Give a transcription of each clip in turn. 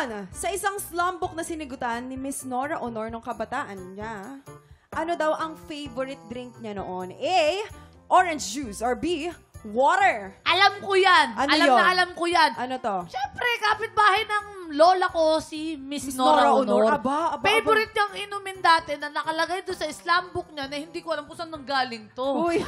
Ngayon, sa isang slum book na sinigutan ni Miss Nora Honor nung kabataan niya, ano daw ang favorite drink niya noon? A, orange juice, or B, water. Alam ko yan. Ano alam yun? na alam ko yan. Ano to? Siyempre, kapitbahay ng lola ko, si Miss Nora Nora Honor. Honor. Aba. Favorite niyang inumin dati na nakalagay doon sa slam book niya na hindi ko alam kung saan nanggaling to. Uy.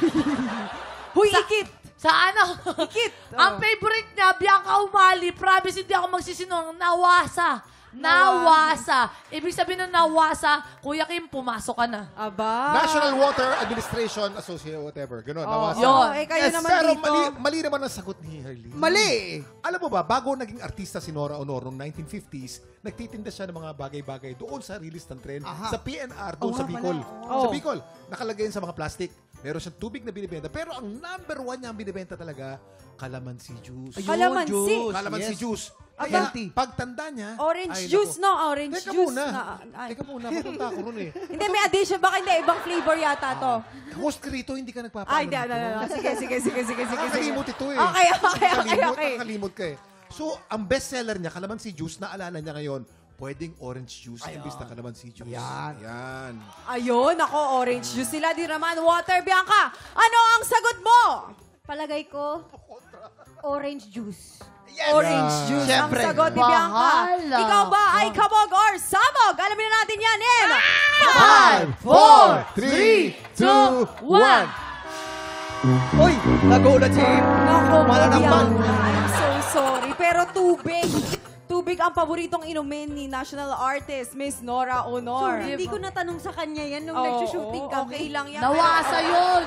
Huy, ikit. Sa ano? Ikit. Ang favorite niya, Bianca Umali. Promise, hindi ako magsisinungaling. Nawasa. Nawasa. Ibig sabihin ng nawasa, Kuya Kim, pumasok ka na. Aba. National Water Administration Association, whatever. Ganun, nawasa. Yun. Kayo naman pero dito. mali naman ang sagot ni Harley. Mali! Alam mo ba, bago naging artista si Nora Honor noong 1950s, nagtitinda siya ng mga bagay-bagay doon sa release ng trend sa PNR, doon sa Bicol. Sa Bicol, nakalagay yun sa mga plastic. Meron siyang tubig na binibenta. Pero ang number one niya ang binibenta talaga, calamansi juice. Calamansi. Calamansi Yes. juice. Aba. Kaya, pagtanda niya, Orange ay, juice, naku. no? Orange Teka juice. muna. Ay. Teka muna, mapunta ako ron eh. Hindi, may addition. Baka hindi, ibang flavor yata to. Host ka rito, hindi ka nagpapaalam. Ay, hindi, ano. Sige. Nakakalimot ito eh. Okay. Nakakalimot ka eh. So, ang bestseller niya, calamansi juice, naalala niya ngayon, pwedeng orange juice imbis na calamansi juice. Yan. Ayun, ako, orange juice. Sila din naman, water. Bianca, ano ang sagot mo? Palagay ko, orange juice. Orange juice Siyempre. ang sagot ni Bianca. Bahala. Ikaw ba ay kabog or sabog? Alamin na natin yan in 5, 4, 3, 2, 1. Uy, nagulat si Naku, Malanambal. Bianca, I'm so sorry. Pero tubig. Tubig ang paboritong inumin ni national artist, Miss Nora Honor. Hindi ko natanong sa kanya yan nung Oo, nag-shooting kami. okay lang yan. Nawasa yun.